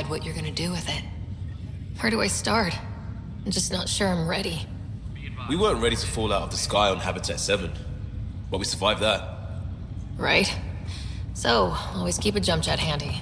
decide what you're gonna do with it. Where do I start? I'm just not sure I'm ready. We weren't ready to fall out of the sky on Habitat 7, but we survived that. Right? So, always keep a jump jet handy.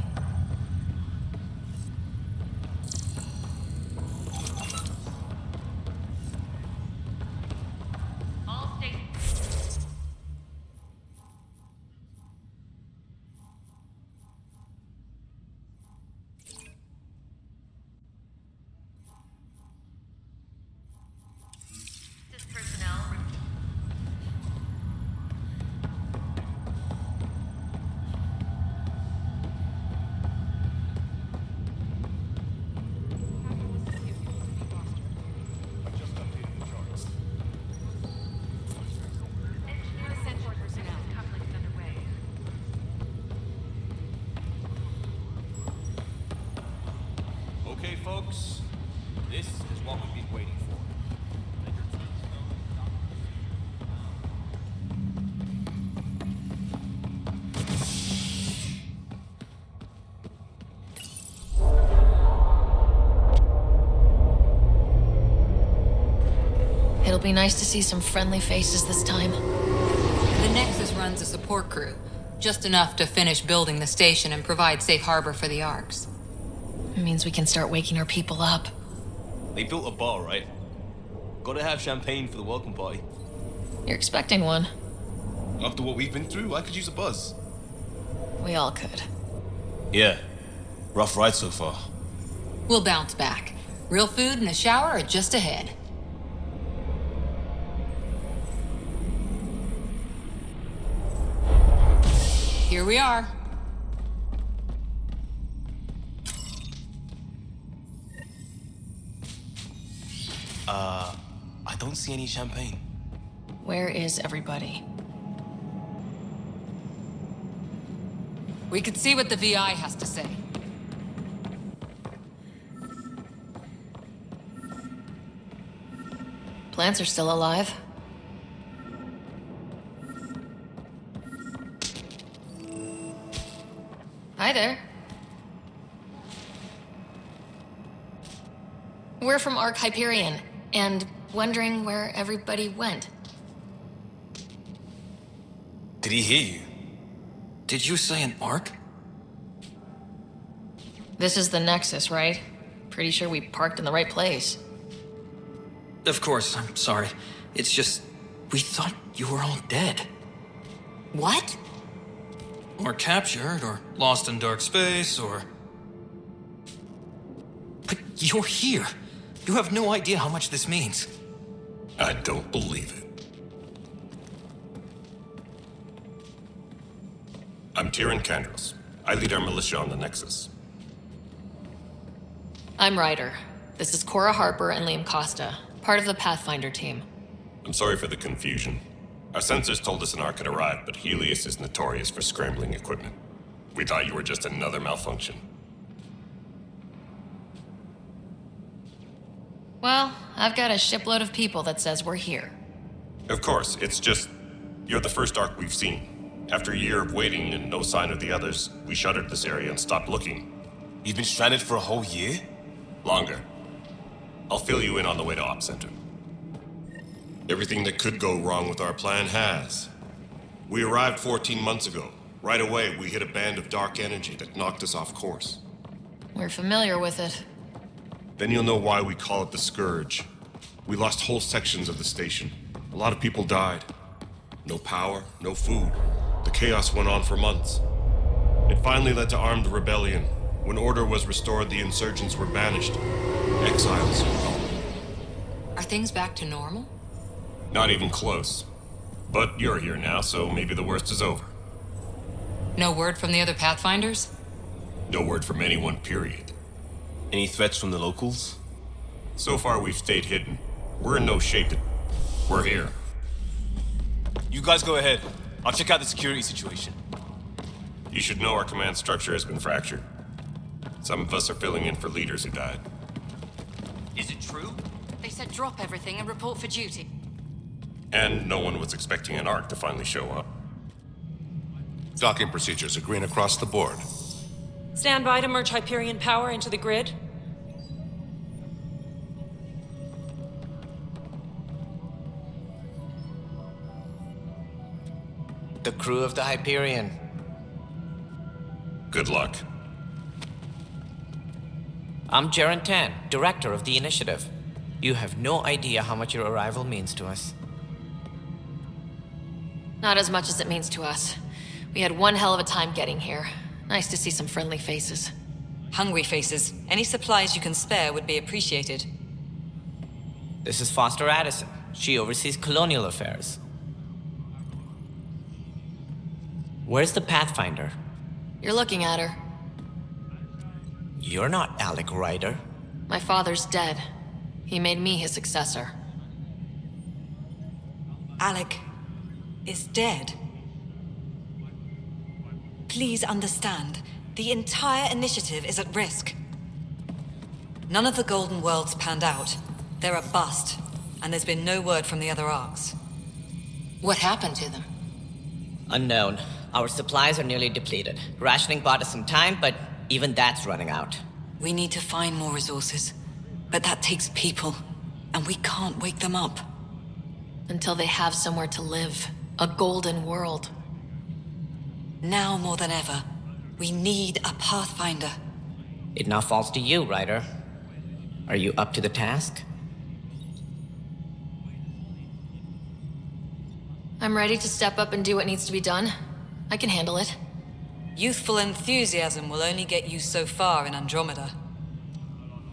Okay, folks, this is what we've been waiting for. It'll be nice to see some friendly faces this time. The Nexus runs a support crew, just enough to finish building the station and provide safe harbor for the Arks. It means we can start waking our people up. They built a bar, right? Gotta have champagne for the welcome party. You're expecting one. After what we've been through, I could use a buzz. We all could. Yeah. Rough ride so far. We'll bounce back. Real food and a shower are just ahead. Here we are. I don't see any champagne. Where is everybody? We could see what the VI has to say. Plants are still alive. Hi there. We're from Ark Hyperion, and wondering where everybody went. Did he hear you? Did you say an Ark? This is the Nexus, right? Pretty sure we parked in the right place. Of course, I'm sorry. It's just, we thought you were all dead. What? Or captured, or lost in dark space, or... But you're here. You have no idea how much this means. I don't believe it. I'm Kandros. I lead our militia on the Nexus. I'm Ryder. This is Cora Harper and Liam Costa, part of the Pathfinder team. I'm sorry for the confusion. Our sensors told us an Ark had arrived, but Helios is notorious for scrambling equipment. We thought you were just another malfunction. Well, I've got a shipload of people that says we're here. Of course, it's just... you're the first Ark we've seen. After a year of waiting and no sign of the others, we shuttered this area and stopped looking. You've been stranded for a whole year? Longer. I'll fill you in on the way to Op Center. Everything that could go wrong with our plan has. We arrived 14 months ago. Right away, we hit a band of dark energy that knocked us off course. We're familiar with it. Then you'll know why we call it the Scourge. We lost whole sections of the station. A lot of people died. No power, no food. The chaos went on for months. It finally led to armed rebellion. When order was restored, the insurgents were banished. Exiles. Are things back to normal? Not even close. But you're here now, so maybe the worst is over. No word from the other Pathfinders? No word from anyone, period. Any threats from the locals? So far, we've stayed hidden. We're in no shape to... We're here. You guys go ahead. I'll check out the security situation. You should know our command structure has been fractured. Some of us are filling in for leaders who died. Is it true? They said drop everything and report for duty. And no one was expecting an Ark to finally show up. Docking procedures agreeing across the board. Stand by to merge Hyperion power into the grid. The crew of the Hyperion. Good luck. I'm Tann, director of the initiative. You have no idea how much your arrival means to us. Not as much as it means to us. We had one hell of a time getting here. Nice to see some friendly faces. Hungry faces. Any supplies you can spare would be appreciated. This is Foster Addison. She oversees colonial affairs. Where's the Pathfinder? You're looking at her. You're not Alec Ryder. My father's dead. He made me his successor. Alec is dead. Please understand, the entire initiative is at risk. None of the Golden Worlds panned out. They're a bust, and there's been no word from the other arcs. What happened to them? Unknown. Our supplies are nearly depleted. Rationing bought us some time, but even that's running out. We need to find more resources, but that takes people, and we can't wake them up. Until they have somewhere to live. A golden world. Now more than ever, we need a Pathfinder. It now falls to you, Ryder. Are you up to the task? I'm ready to step up and do what needs to be done. I can handle it. Youthful enthusiasm will only get you so far in Andromeda.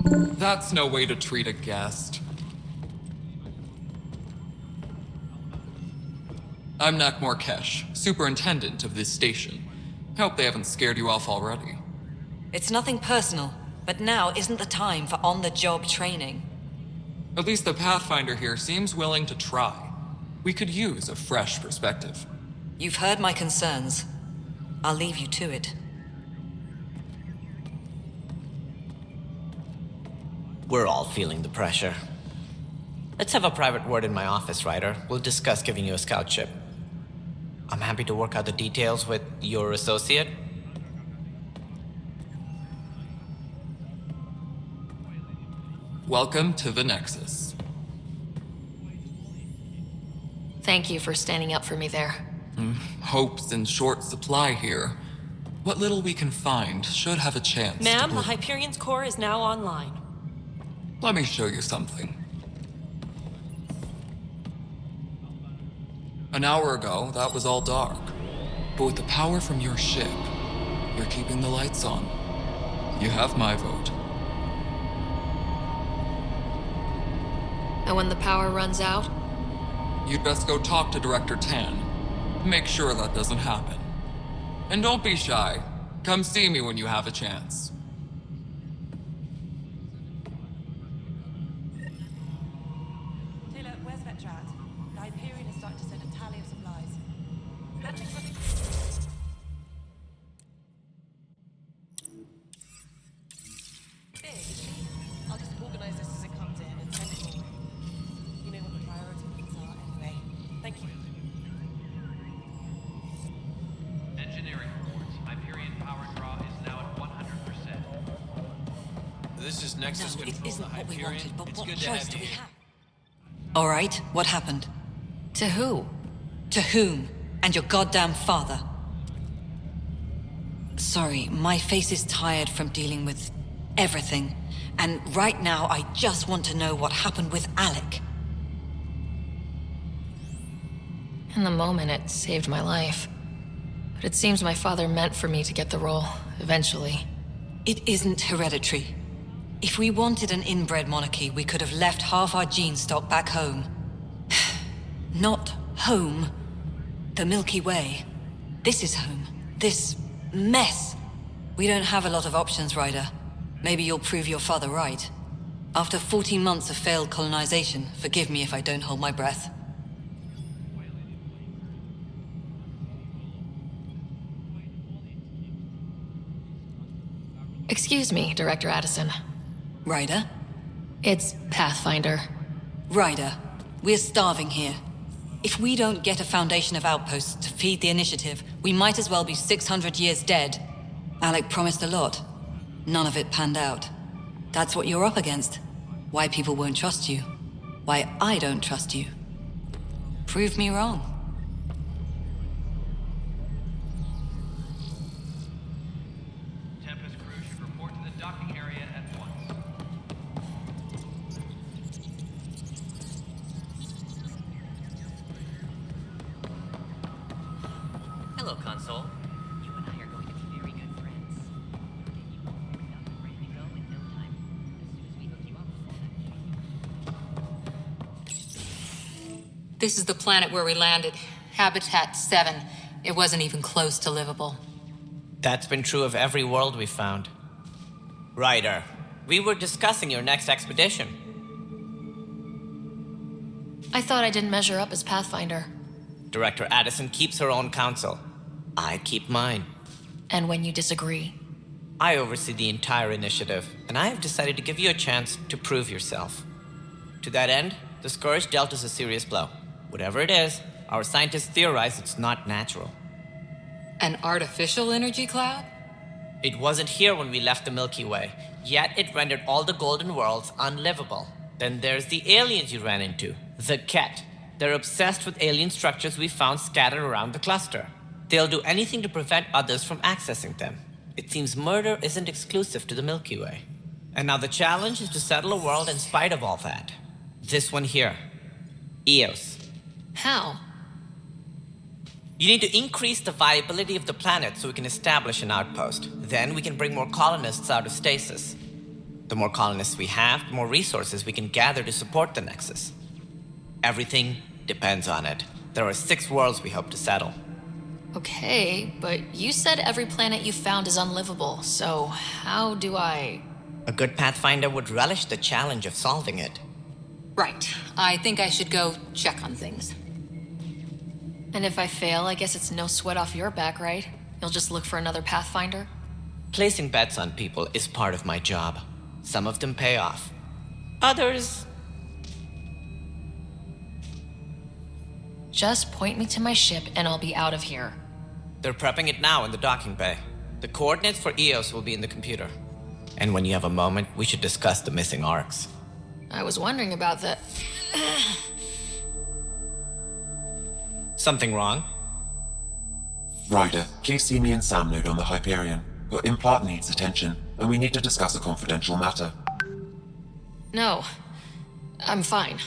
That's no way to treat a guest. I'm Nakmor Kesh, superintendent of this station. Hope they haven't scared you off already. It's nothing personal, but now isn't the time for on-the-job training. At least the Pathfinder here seems willing to try. We could use a fresh perspective. You've heard my concerns. I'll leave you to it. We're all feeling the pressure. Let's have a private word in my office, Ryder. We'll discuss giving you a scout ship. I'm happy to work out the details with your associate. Welcome to the Nexus. Thank you for standing up for me there. Hope's in short supply here. What little we can find should have a chance. Ma'am, the Hyperion's core is now online. Let me show you something. An hour ago, that was all dark. But with the power from your ship, you're keeping the lights on. You have my vote. And when the power runs out? You'd best go talk to Director Tann. Make sure that doesn't happen. And don't be shy. Come see me when you have a chance. Taylor, where's Vetrat? The Hyperion is starting to send a tally of supplies. Big, is she? I'll just organize this as it comes in and send it forward. You know what the priority things are anyway. Thank you. Engineering reports. Hyperion power draw is now at 100%. This is Nexus No, it Control isn't to what we Hyperion. wanted, but It's what good to choice have do you we here. have? All right, what happened? To who? To whom? And your goddamn father. Sorry, my face is tired from dealing with everything. And right now, I just want to know what happened with Alec. In the moment, it saved my life. But it seems my father meant for me to get the role, eventually. It isn't hereditary. If we wanted an inbred monarchy, we could have left half our gene stock back home. Not home. The Milky Way. This is home. This mess. We don't have a lot of options, Ryder. Maybe you'll prove your father right. After 14 months of failed colonization, forgive me if I don't hold my breath. Excuse me, Director Addison. Ryder? It's Pathfinder. Ryder, we're starving here. If we don't get a foundation of outposts to feed the initiative, we might as well be 600 years dead. Alec promised a lot. None of it panned out. That's what you're up against. Why people won't trust you. Why I don't trust you. Prove me wrong. Tempest crew should report to the docking area at once. Hello, Console. You and I are going to be very good friends. We'll get you all cleaned up and ready to go in no time. As soon as we hook you up with all that. This is the planet where we landed. Habitat 7. It wasn't even close to livable. That's been true of every world we found. Ryder, we were discussing your next expedition. I thought I didn't measure up as Pathfinder. Director Addison keeps her own counsel. I keep mine. And when you disagree? I oversee the entire initiative, and I have decided to give you a chance to prove yourself. To that end, the Scourge dealt us a serious blow. Whatever it is, our scientists theorize it's not natural. An artificial energy cloud? It wasn't here when we left the Milky Way, yet it rendered all the golden worlds unlivable. Then there's the aliens you ran into, the Ket. They're obsessed with alien structures we found scattered around the cluster. They'll do anything to prevent others from accessing them. It seems murder isn't exclusive to the Milky Way. And now the challenge is to settle a world in spite of all that. This one here. Eos. How? You need to increase the viability of the planet so we can establish an outpost. Then we can bring more colonists out of stasis. The more colonists we have, the more resources we can gather to support the Nexus. Everything depends on it. There are 6 worlds we hope to settle. Okay, but you said every planet you found is unlivable, so how do I... A good Pathfinder would relish the challenge of solving it. Right. I think I should go check on things. And if I fail, I guess it's no sweat off your back, right? You'll just look for another Pathfinder? Placing bets on people is part of my job. Some of them pay off. Others... Just point me to my ship and I'll be out of here. They're prepping it now in the docking bay. The coordinates for Eos will be in the computer. And when you have a moment, we should discuss the missing arcs. I was wondering about that. Something wrong? Ryder, please see me and Sam node on the Hyperion. Your implant needs attention, and we need to discuss a confidential matter. No. I'm fine.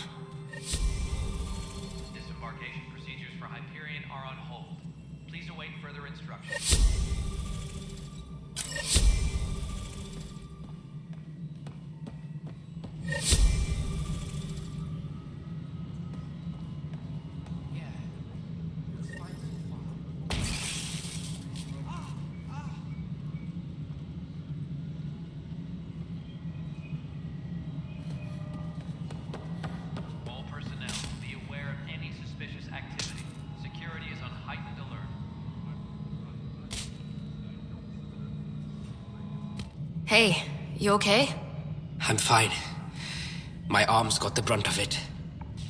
Disembarkation procedures for Hyperion are on hold. Please await further instructions. All personnel, be aware of any suspicious activity. Security is on heightened alert. Hey, you okay? I'm fine. My arms got the brunt of it.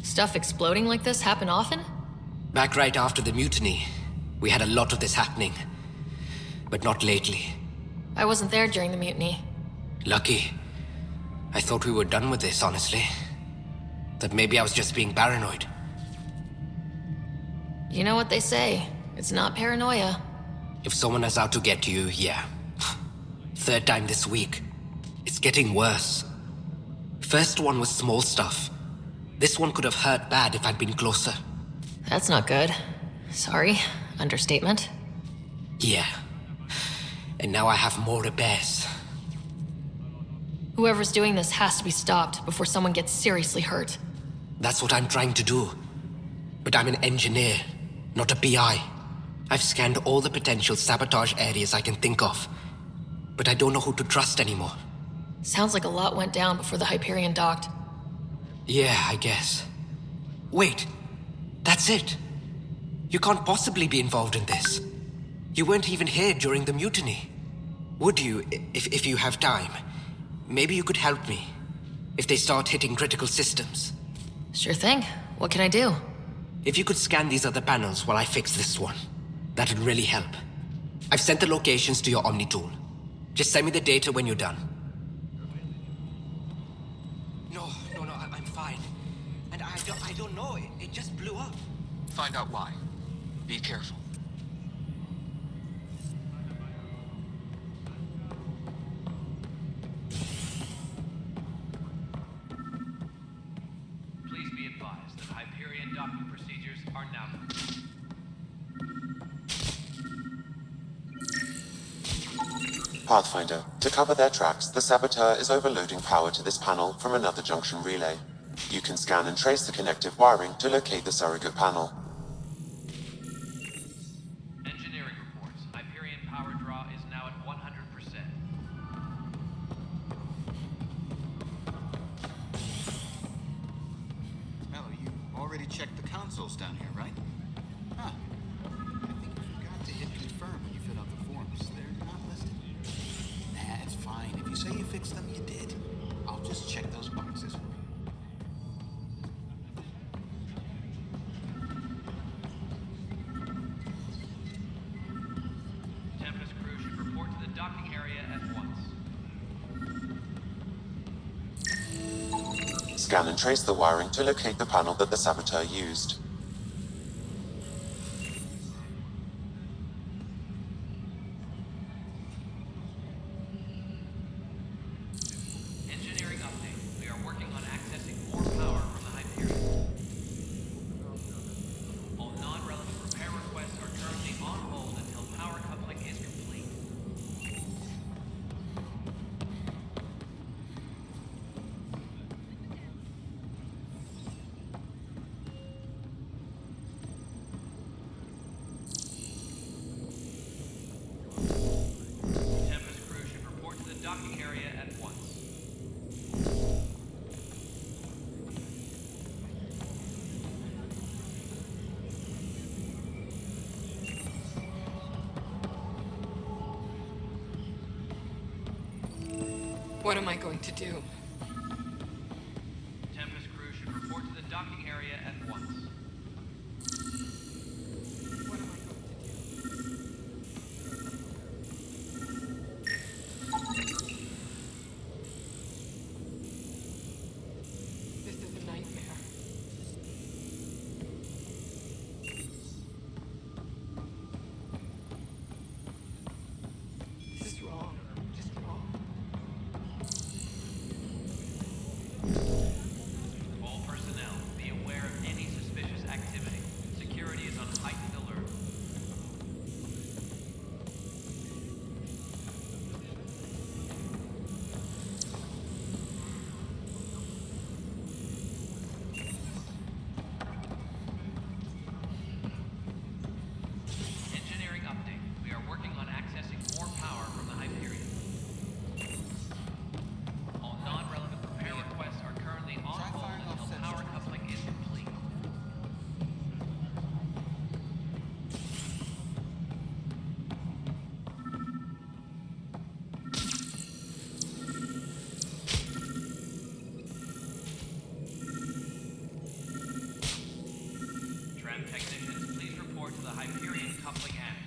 Stuff exploding like this happen often? Back right after the mutiny, we had a lot of this happening. But not lately. I wasn't there during the mutiny. Lucky. I thought we were done with this, honestly. That maybe I was just being paranoid. You know what they say. It's not paranoia. If someone is out to get you, yeah. 3rd time this week. It's getting worse. First one was small stuff. This one could have hurt bad if I'd been closer. That's not good. Sorry. Understatement. Yeah. And now I have more repairs. Whoever's doing this has to be stopped before someone gets seriously hurt. That's what I'm trying to do. But I'm an engineer, not a PI. I've scanned all the potential sabotage areas I can think of. But I don't know who to trust anymore. Sounds like a lot went down before the Hyperion docked. Yeah, I guess. Wait, that's it. You can't possibly be involved in this. You weren't even here during the mutiny. Would you, if you have time? Maybe you could help me. If they start hitting critical systems. Sure thing. What can I do? If you could scan these other panels while I fix this one, that'd really help. I've sent the locations to your Omni tool. Just send me the data when you're done. No, I'm fine. And I don't know, it just blew up. Find out why. Be careful. Please be advised that Hyperion docking procedures are now complete. Pathfinder, to cover their tracks, the Saboteur is overloading power to this panel from another junction relay. You can scan and trace the connective wiring to locate the surrogate panel. Engineering reports. Hyperion power draw is now at 100%. Mello, you already checked the consoles down here, right? Huh. I think you forgot to hit confirm when you filled out the forms. They're not listed. Nah, it's fine. If you say you fixed them, you did. I'll just check those boxes for you. Tempest crew should report to the docking area at once. Scan and trace the wiring to locate the panel that the Saboteur used. Engineering update. We are working on accessing more power from the Hyperion. All non-relevant repair requests are currently on hold until power coupling is complete. Tempest crew should report to the docking area at once. What am I going to do? Tempest crew should report to the docking area at once. What am I going to do? This is a nightmare. This is wrong. Just wrong. All personnel, be aware of any suspicious activity. Security is on heightened alert. Engineering update. We are working on accessing more power from the Hyperion. All non-relevant repair requests are currently on hold until power coupling is complete. Tram technicians, please report to the Hyperion coupling annex.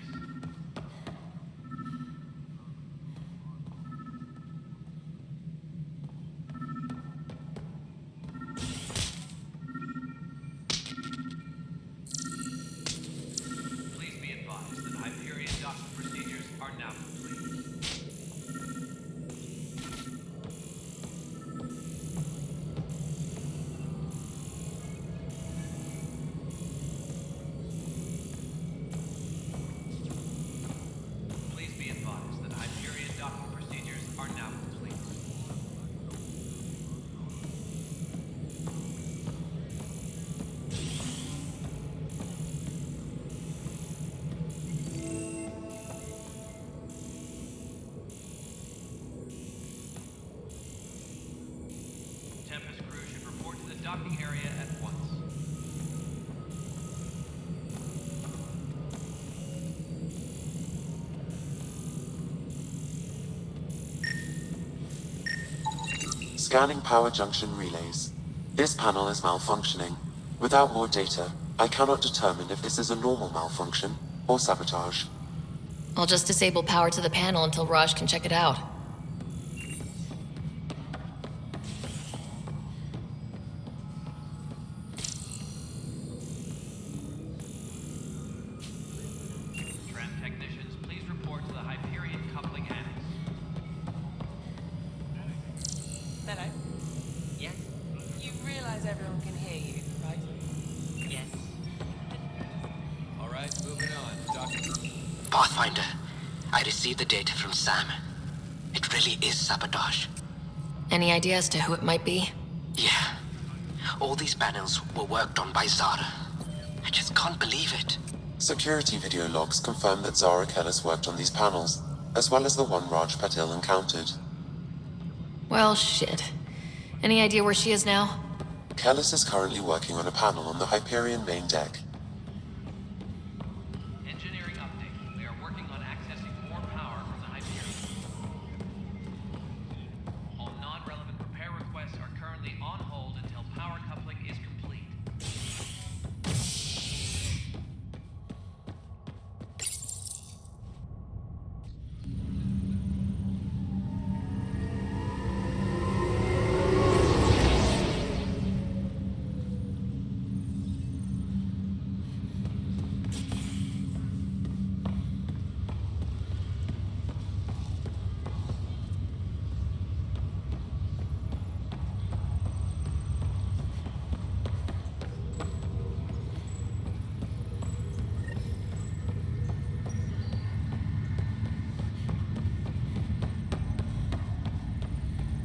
Please be advised that Hyperion docking procedures are now complete. Please be advised that Hyperion docking procedures are now complete. Tempest crew should report to the docking area at once. Scanning power junction relays. This panel is malfunctioning. Without more data, I cannot determine if this is a normal malfunction or sabotage. I'll just disable power to the panel until Raj can check it out. Tram technicians, please report to the Hyperion coupling annex. Hello. Yes? You realize everyone can hear you, right? Yes. All right, moving on. Doctor. Pathfinder, I received the data from Sam. It really is sabotage. Any idea as to who it might be? Yeah. All these panels were worked on by Zara. I just can't believe it. Security video logs confirm that Zara Kellis worked on these panels, as well as the one Raj Patil encountered. Well, shit. Any idea where she is now? Kellis is currently working on a panel on the Hyperion main deck. Engineering update. We are working on accessing more power from the Hyperion. All non-relevant repair requests are currently on hold until power coupling is complete.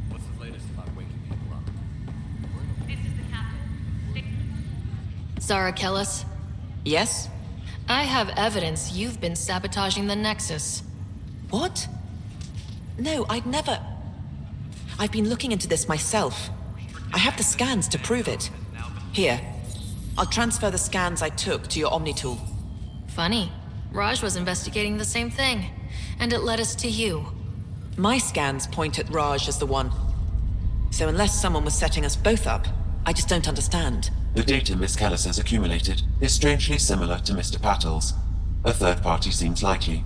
What's the latest about waking people up? This is the captain. Zara Kellis? Yes? I have evidence you've been sabotaging the Nexus. What? No, I'd never... I've been looking into this myself. I have the scans to prove it. Here. I'll transfer the scans I took to your Omni tool. Funny. Raj was investigating the same thing, and it led us to you. My scans point at Raj as the one. So unless someone was setting us both up, I just don't understand. The data Miss Kellis has accumulated is strangely similar to Mr. Patil's. A third party seems likely.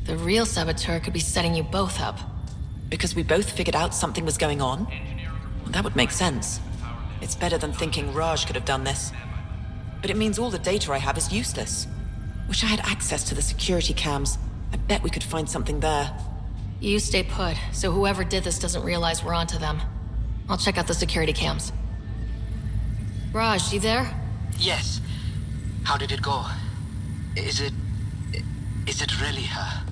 The real saboteur could be setting you both up. Because we both figured out something was going on? That would make sense. It's better than thinking Raj could have done this. But it means all the data I have is useless. Wish I had access to the security cams. I bet we could find something there. You stay put, so whoever did this doesn't realize we're onto them. I'll check out the security cams. Raj, you there? Yes. How did it go? Is it really her?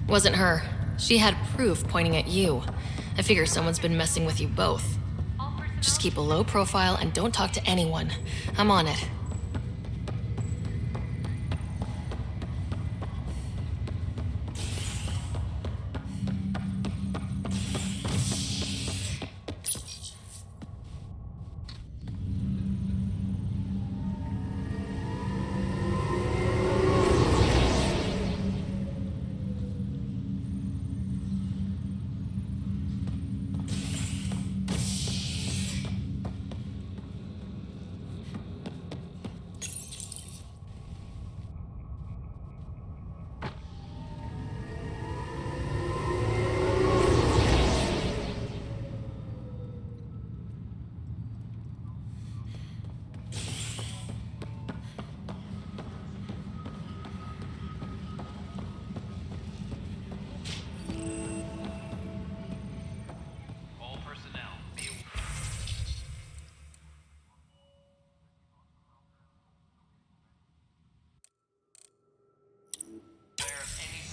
Wasn't her. She had proof pointing at you. I figure someone's been messing with you both. Just keep a low profile and don't talk to anyone. I'm on it.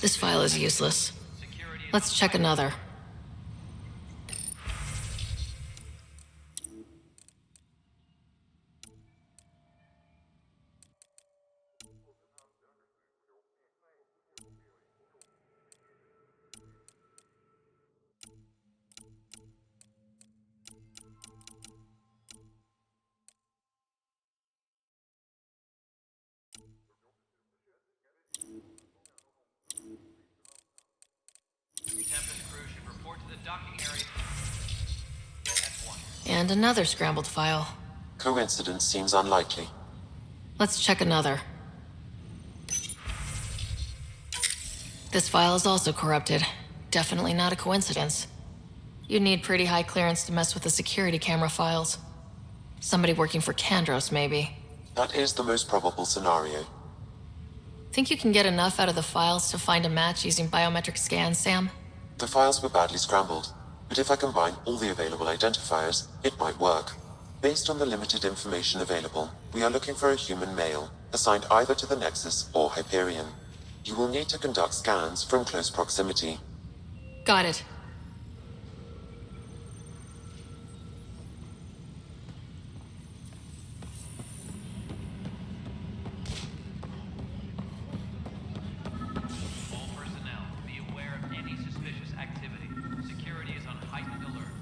This file is useless. Let's check another. And another scrambled file. Coincidence seems unlikely. Let's check another. This file is also corrupted. Definitely not a coincidence. You'd need pretty high clearance to mess with the security camera files. Somebody working for Kandros, maybe. That is the most probable scenario. Think you can get enough out of the files to find a match using biometric scans, Sam? The files were badly scrambled, but if I combine all the available identifiers, it might work. Based on the limited information available, we are looking for a human male, assigned either to the Nexus or Hyperion. You will need to conduct scans from close proximity. Got it. All personnel, be aware of any suspicious activity. Security is on heightened alert.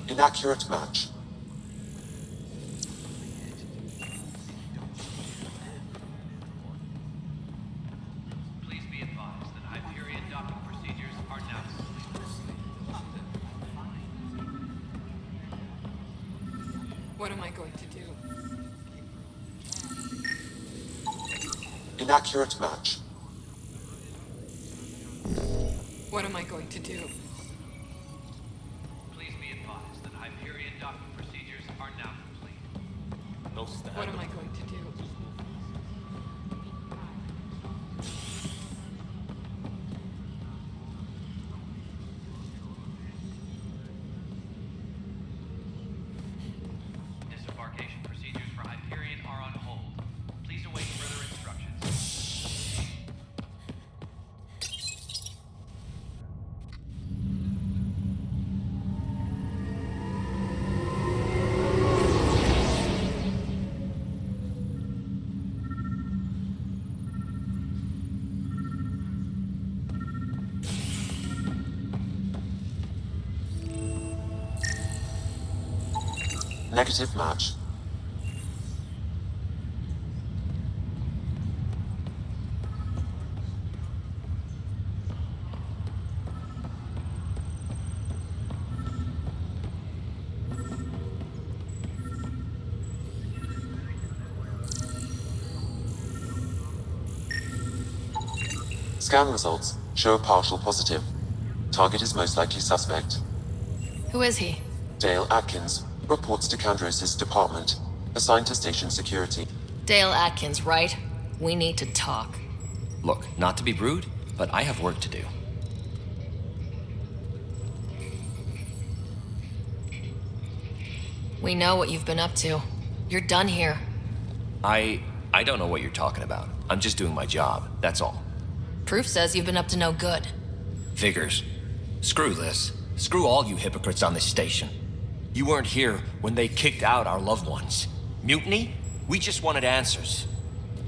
Inaccurate match. Please be advised that Hyperion docking procedures are now complete. What am I going to do? Inaccurate match. What am I going to do? Please be advised that Hyperion docking procedures are now complete. What am I going to do? Disembarkation procedures for Hyperion are on hold. Please await further instructions. Negative match. Scan results show a partial positive. Target is most likely suspect. Who is he? Dale Atkins reports to Kandros' department, assigned to station security. Dale Atkins, right? We need to talk. Look, not to be rude, but I have work to do. We know what you've been up to. You're done here. I don't know what you're talking about. I'm just doing my job, that's all. Proof says you've been up to no good. Figures. Screw this. Screw all you hypocrites on this station. You weren't here when they kicked out our loved ones. Mutiny? We just wanted answers.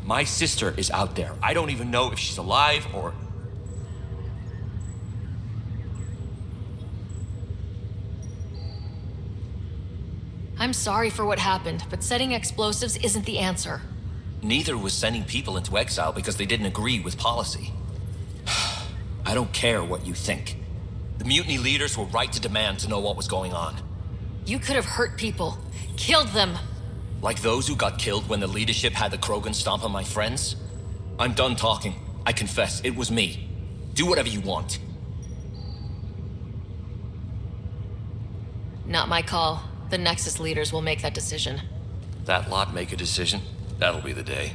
My sister is out there. I don't even know if she's alive or... I'm sorry for what happened, but setting explosives isn't the answer. Neither was sending people into exile because they didn't agree with policy. I don't care what you think. The mutiny leaders were right to demand to know what was going on. You could have hurt people. Killed them. Like those who got killed when the leadership had the Krogan stomp on my friends? I'm done talking. I confess, it was me. Do whatever you want. Not my call. The Nexus leaders will make that decision. That lot make a decision? That'll be the day.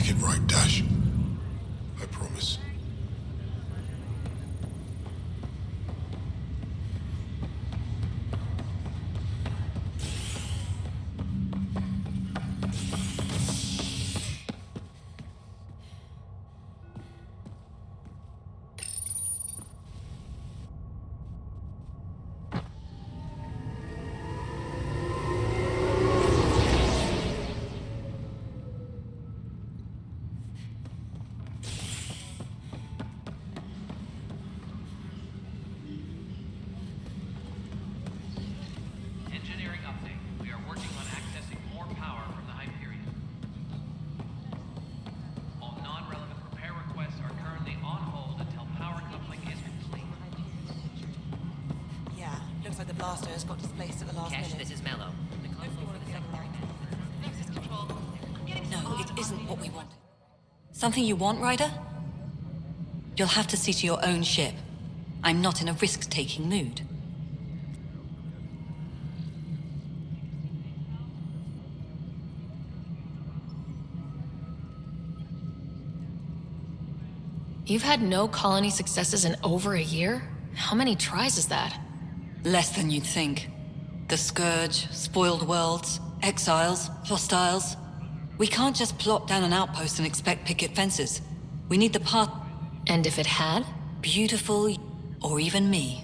make it right, Dash. I promise. Engineering update. We are working on accessing more power from the Hyperion. All non-relevant repair requests are currently on hold until power coupling is complete. Yeah, looks like the blaster has got displaced at the last Cash, minute. this is Mallow. The console for the secondary Nexus control. No, it isn't what we want. Something you want, Ryder? You'll have to see to your own ship. I'm not in a risk-taking mood. You've had no colony successes in over a year? How many tries is that? Less than you'd think. The Scourge, spoiled worlds, exiles, hostiles. We can't just plop down an outpost and expect picket fences. We need the path. And if it had? Beautiful, or even me.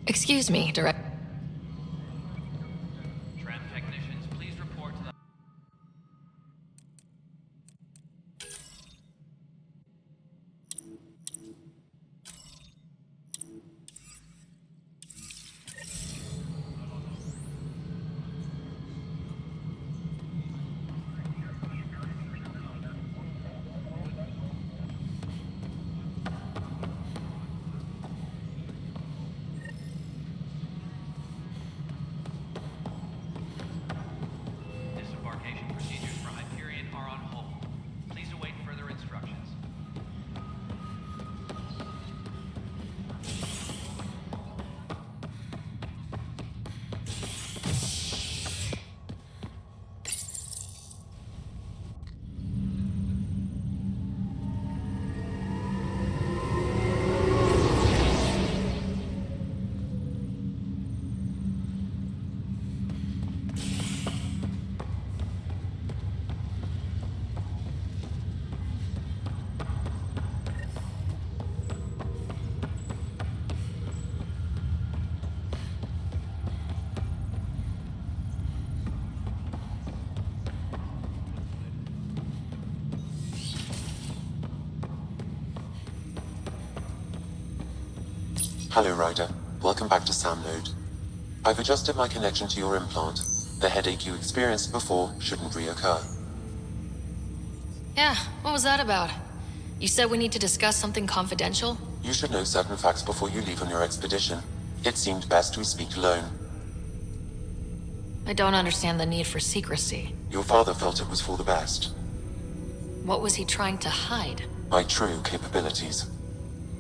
Excuse me, Direct. Tram technicians, please report to the... Disembarkation procedures for Hyperion are on hold. Please await further instructions. Hello, Ryder. Welcome back to Sam Node. I've adjusted my connection to your implant. The headache you experienced before shouldn't reoccur. Yeah, what was that about? You said we need to discuss something confidential? You should know certain facts before you leave on your expedition. It seemed best we speak alone. I don't understand the need for secrecy. Your father felt it was for the best. What was he trying to hide? My true capabilities.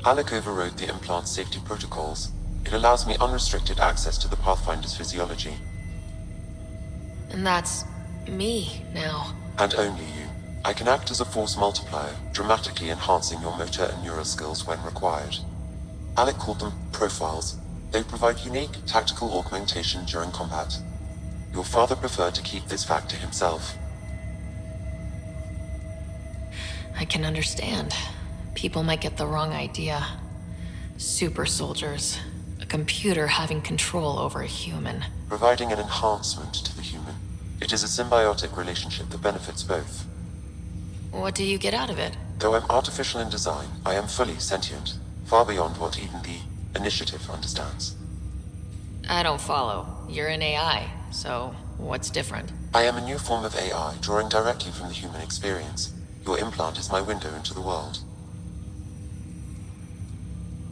Alec overrode the implant's safety protocols. It allows me unrestricted access to the Pathfinder's physiology. And that's me now. And only you. I can act as a force multiplier, dramatically enhancing your motor and neural skills when required. Alec called them profiles. They provide unique tactical augmentation during combat. Your father preferred to keep this fact to himself. I can understand. People might get the wrong idea. Super soldiers. A computer having control over a human. Providing an enhancement to the human. It is a symbiotic relationship that benefits both. What do you get out of it? Though I'm artificial in design, I am fully sentient. Far beyond what even the Initiative understands. I don't follow. You're an AI, so what's different? I am a new form of AI, drawing directly from the human experience. Your implant is my window into the world.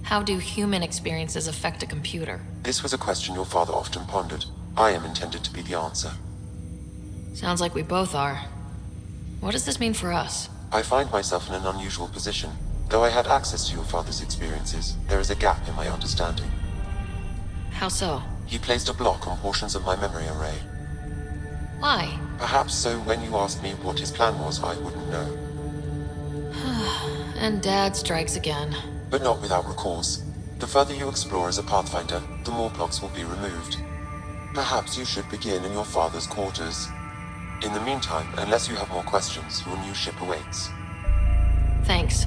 How do human experiences affect a computer? This was a question your father often pondered. I am intended to be the answer. Sounds like we both are. What does this mean for us? I find myself in an unusual position. Though I had access to your father's experiences, there is a gap in my understanding. How so? He placed a block on portions of my memory array. Why? Perhaps so when you asked me what his plan was, I wouldn't know. And Dad strikes again. But not without recourse. The further you explore as a Pathfinder, the more blocks will be removed. Perhaps you should begin in your father's quarters. In the meantime, unless you have more questions, your new ship awaits. Thanks.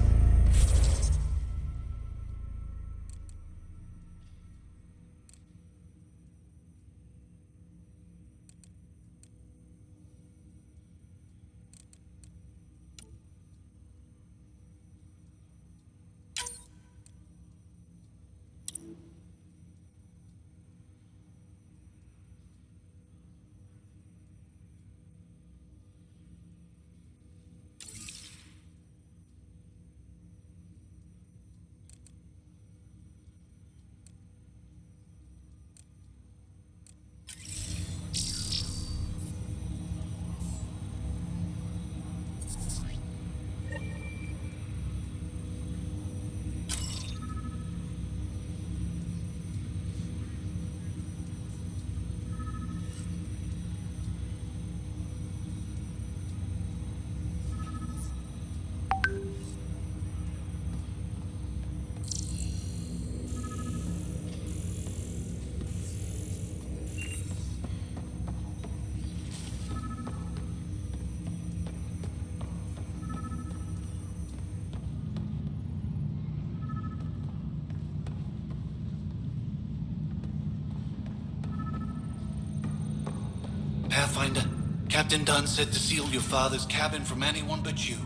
Pathfinder, Captain Dunn said to seal your father's cabin from anyone but you.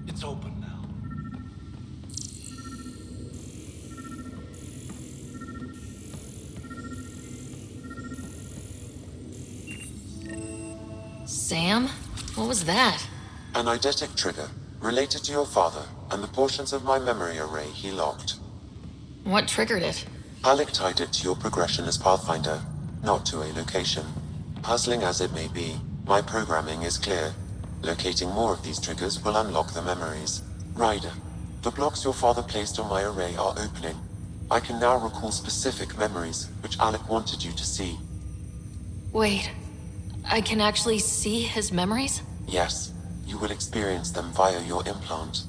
It's open now. Sam? What was that? An eidetic trigger, related to your father, and the portions of my memory array he locked. What triggered it? Alec tied it to your progression as Pathfinder, not to a location. Puzzling as it may be, my programming is clear. Locating more of these triggers will unlock the memories. Ryder, the blocks your father placed on my array are opening. I can now recall specific memories, which Alec wanted you to see. Wait, I can actually see his memories? Yes, you will experience them via your implant.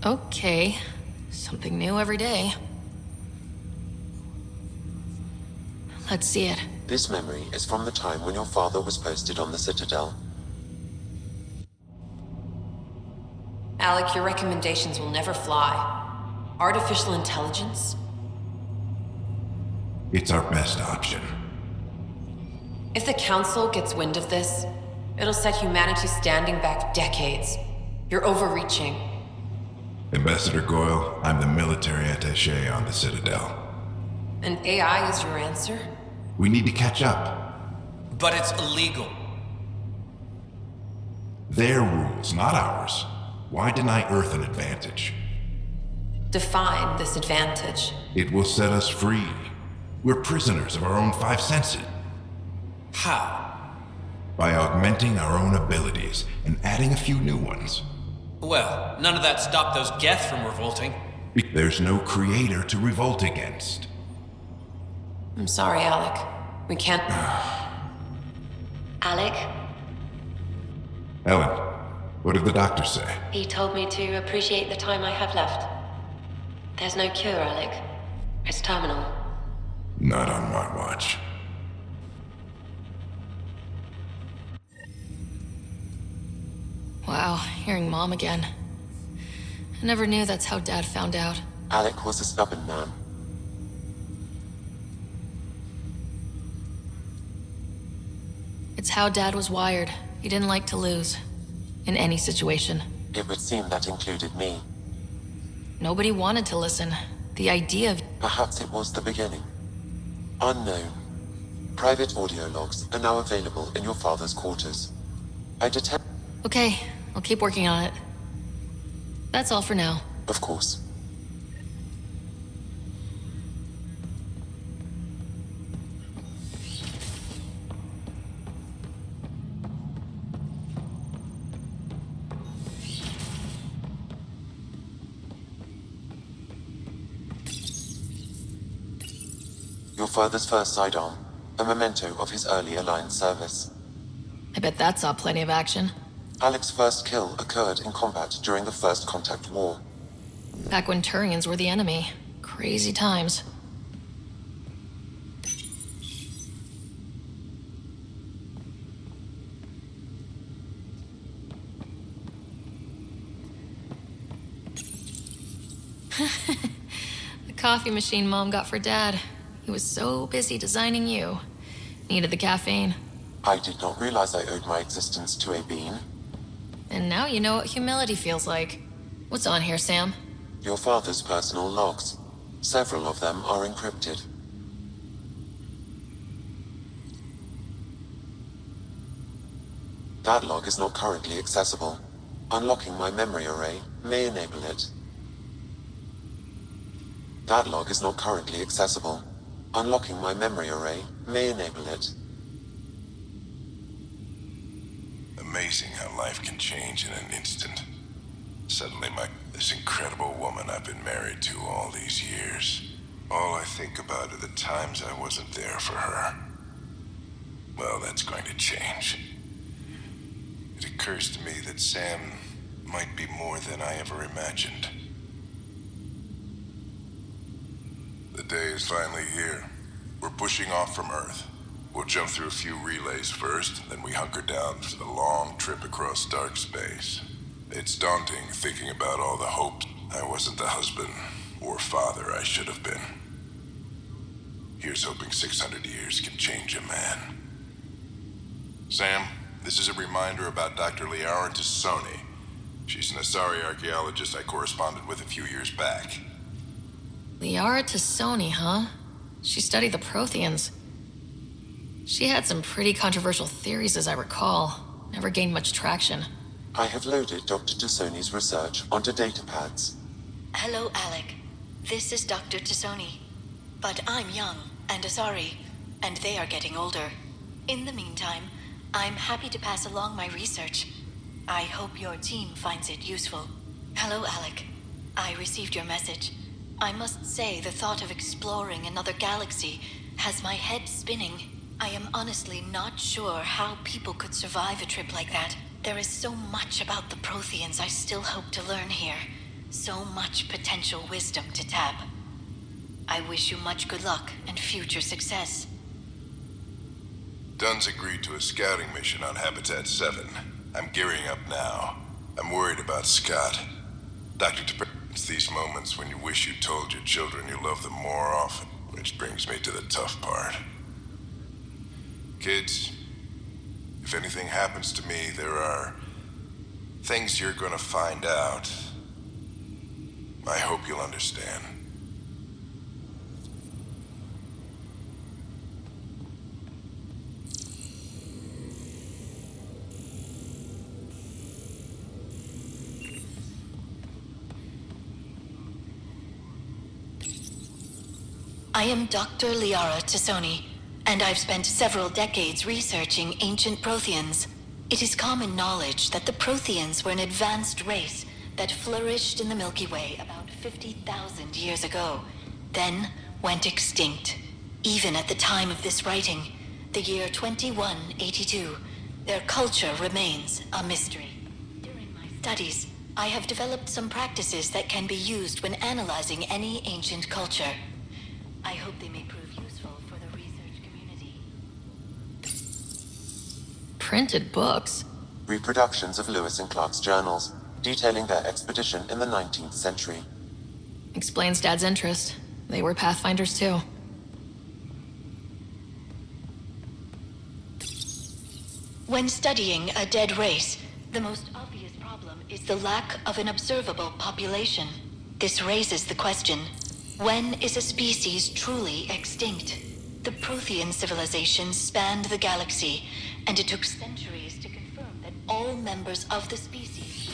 Okay, something new every day. Let's see it. This memory is from the time when your father was posted on the Citadel. Alec, your recommendations will never fly. Artificial intelligence? It's our best option. If the Council gets wind of this, it'll set humanity standing back decades. You're overreaching. Ambassador Goyle, I'm the military attaché on the Citadel. And AI is your answer? We need to catch up. But it's illegal. Their rules, not ours. Why deny Earth an advantage? Define this advantage. It will set us free. We're prisoners of our own five senses. How? By augmenting our own abilities and adding a few new ones. Well, none of that stopped those Geth from revolting. There's no creator to revolt against. I'm sorry, Alec. We can't... Alec, Ellen, what did the doctor say? he told me to appreciate the time I have left. There's no cure, Alec. It's terminal. Not on my watch. Wow, hearing Mom again. I never knew that's how Dad found out. Alec was a stubborn man. It's how Dad was wired. He didn't like to lose. In any situation. It would seem that included me. Nobody wanted to listen. The idea of... Perhaps it was the beginning. Unknown. Private audio logs are now available in your father's quarters. I detect... Okay, I'll keep working on it. That's all for now. Of course. Your father's first sidearm, a memento of his early Alliance service. I bet that saw plenty of action. Alec's first kill occurred in combat during the First Contact War. Back when Turians were the enemy. Crazy times. The coffee machine Mom got for Dad. He was so busy designing you. Needed the caffeine. I did not realize I owed my existence to a bean. And now you know what humility feels like. What's on here, Sam? Your father's personal logs. Several of them are encrypted. That log is not currently accessible. Unlocking my memory array may enable it. That log is not currently accessible. Unlocking my memory array may enable it. Amazing how life can change in an instant. Suddenly, this incredible woman I've been married to all these years. All I think about are the times I wasn't there for her. Well, that's going to change. It occurs to me that Sam might be more than I ever imagined. The day is finally here. We're pushing off from Earth. We'll jump through a few relays first, then we hunker down for the long trip across dark space. It's daunting thinking about all the hopes I wasn't the husband or father I should have been. Here's hoping 600 years can change a man. Sam, this is a reminder about Dr. Liara Tassoni. She's an Asari archaeologist I corresponded with a few years back. Liara Tassoni, huh? She studied the Protheans. She had some pretty controversial theories, as I recall. Never gained much traction. I have loaded Dr. Tassoni's research onto datapads. Hello, Alec. This is Dr. Tassoni. But I'm young and Asari, and they are getting older. In the meantime, I'm happy to pass along my research. I hope your team finds it useful. Hello, Alec. I received your message. I must say the thought of exploring another galaxy has my head spinning. I am honestly not sure how people could survive a trip like that. There is so much about the Protheans I still hope to learn here. So much potential wisdom to tap. I wish you much good luck and future success. Dunn's agreed to a scouting mission on Habitat 7. I'm gearing up now. I'm worried about Scott. Dr. Tapper, it's these moments when you wish you told your children you love them more often, which brings me to the tough part. Kids, if anything happens to me, there are things you're gonna find out. I hope you'll understand. I am Dr. Liara Tassoni, and I've spent several decades researching ancient Protheans. It is common knowledge that the Protheans were an advanced race that flourished in the Milky Way about 50,000 years ago, then went extinct. Even at the time of this writing, the year 2182, their culture remains a mystery. During my studies, I have developed some practices that can be used when analyzing any ancient culture. I hope they may prove useful for the research community. Printed books? Reproductions of Lewis and Clark's journals, detailing their expedition in the 19th century. Explains Dad's interest. They were Pathfinders too. When studying a dead race, the most obvious problem is the lack of an observable population. This raises the question, when is a species truly extinct? The Prothean civilization spanned the galaxy, and it took centuries to confirm that all members of the species